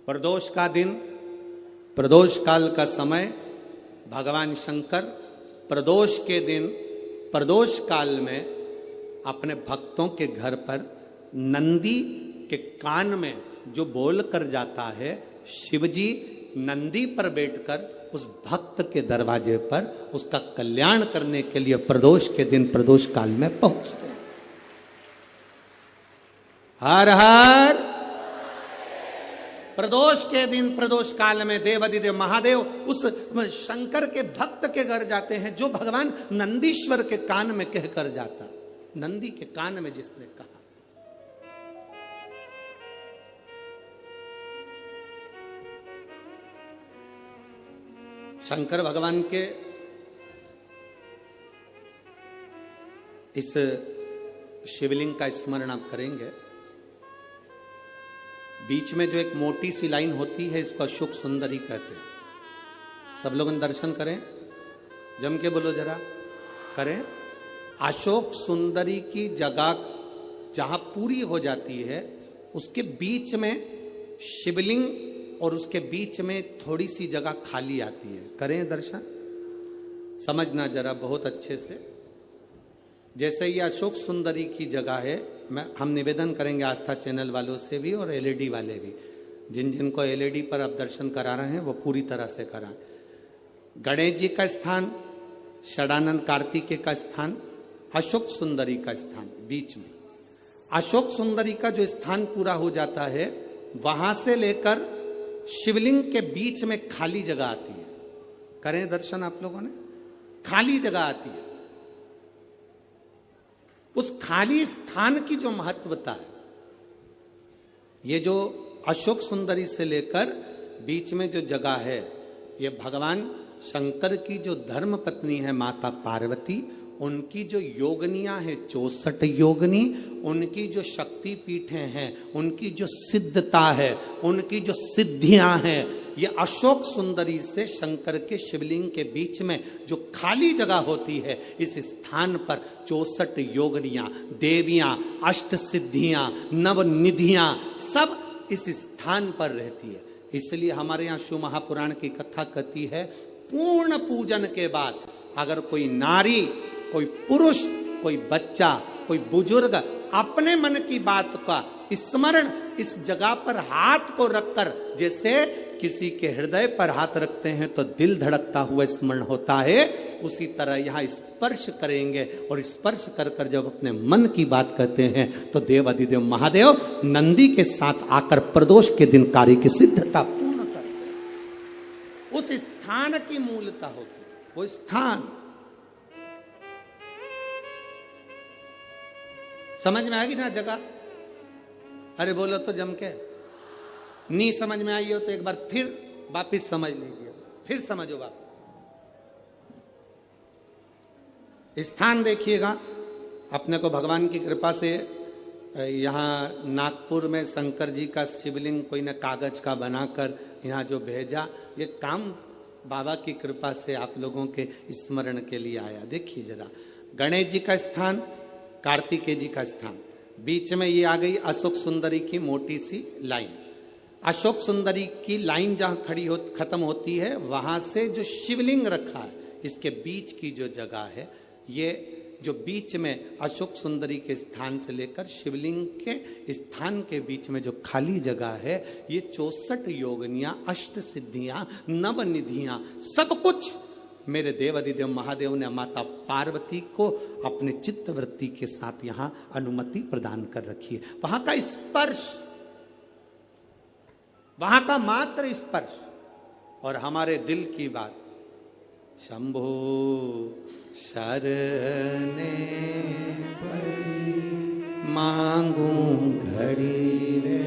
प्रदोष का दिन, प्रदोष काल का समय, भगवान शंकर प्रदोष के दिन प्रदोष काल में अपने भक्तों के घर पर नंदी के कान में जो बोल कर जाता है, शिवजी नंदी पर बैठकर उस भक्त के दरवाजे पर उसका कल्याण करने के लिए प्रदोष के दिन प्रदोष काल में पहुंचते हैं। हर हर प्रदोष के दिन प्रदोष काल में देवाधिदेव महादेव उस शंकर के भक्त के घर जाते हैं जो भगवान नंदीश्वर के कान में कहकर जाता। नंदी के कान में जिसने कहा, शंकर भगवान के इस शिवलिंग का स्मरण आप करेंगे। बीच में जो एक मोटी सी लाइन होती है इसको अशोक सुंदरी कहते हैं। सब लोग दर्शन करें, जम के बोलो जरा, करें। अशोक सुंदरी की जगह जहां पूरी हो जाती है उसके बीच में शिवलिंग और उसके बीच में थोड़ी सी जगह खाली आती है। करें दर्शन, समझना जरा बहुत अच्छे से। जैसे ये अशोक सुंदरी की जगह है, हम निवेदन करेंगे आस्था चैनल वालों से भी और एलईडी वाले भी, जिन जिनको एलईडी पर आप दर्शन करा रहे हैं वो पूरी तरह से कराएं। गणेश जी का स्थान, षडानंद कार्तिकेय का स्थान, अशोक सुंदरी का स्थान बीच में। अशोक सुंदरी का जो स्थान पूरा हो जाता है वहां से लेकर शिवलिंग के बीच में खाली जगह आती है। करें दर्शन आप लोगों ने, खाली जगह आती है। उस खाली स्थान की जो महत्वता है, ये जो अशोक सुंदरी से लेकर बीच में जो जगह है, ये भगवान शंकर की जो धर्म पत्नी है माता पार्वती, उनकी जो योगनियां हैं 64 योगनी, उनकी जो शक्ति पीठें हैं, उनकी जो सिद्धता है, उनकी जो सिद्धियां हैं, ये अशोक सुंदरी से शंकर के शिवलिंग के बीच में जो खाली जगह होती है, इस स्थान पर 64 योगनियां, देवियां, अष्ट सिद्धियां, नवनिधियां सब इस स्थान पर रहती है। इसलिए हमारे यहाँ शिव महापुराण की कथा कहती है, पूर्ण पूजन के बाद अगर कोई नारी, कोई पुरुष, कोई बच्चा, कोई बुजुर्ग अपने मन की बात का स्मरण इस जगह पर हाथ को रखकर, जैसे किसी के हृदय पर हाथ रखते हैं तो दिल धड़कता हुआ स्मरण होता है, उसी तरह यहाँ स्पर्श करेंगे और स्पर्श कर कर जब अपने मन की बात कहते हैं तो देवाधिदेव महादेव नंदी के साथ आकर प्रदोष के दिन कार्य की सिद्धता पूर्ण करते हैं। उस स्थान की मूलता होती है, वो स्थान समझ में आएगी ना जगह? अरे बोलो तो जम के। नहीं समझ में आई हो तो एक बार फिर वापिस समझ लीजिए, फिर समझो वापिस। स्थान देखिएगा, अपने को भगवान की कृपा से यहाँ नागपुर में शंकर जी का शिवलिंग कोई ने कागज का बनाकर यहाँ जो भेजा, ये काम बाबा की कृपा से आप लोगों के स्मरण के लिए आया। देखिए जरा, गणेश जी का स्थान, कार्तिकेय जी का स्थान, बीच में ये आ गई अशोक सुंदरी की मोटी सी लाइन। अशोक सुंदरी की लाइन जहां खत्म होती है, वहां से जो शिवलिंग रखा है, इसके बीच की जो जगह है, ये जो बीच में अशोक सुंदरी के स्थान से लेकर शिवलिंग के स्थान के बीच में जो खाली जगह है, ये 64 योगनियां, अष्ट सिद्धियां, नवनिधियां, सब कुछ मेरे देवाधिदेव महादेव ने माता पार्वती को अपने चित्तवृत्ति के साथ यहां अनुमति प्रदान कर रखी है। वहां का स्पर्श, वहां का मात्र स्पर्श और हमारे दिल की बात, शंभो शरणे पड़ी मांगू घड़ी रे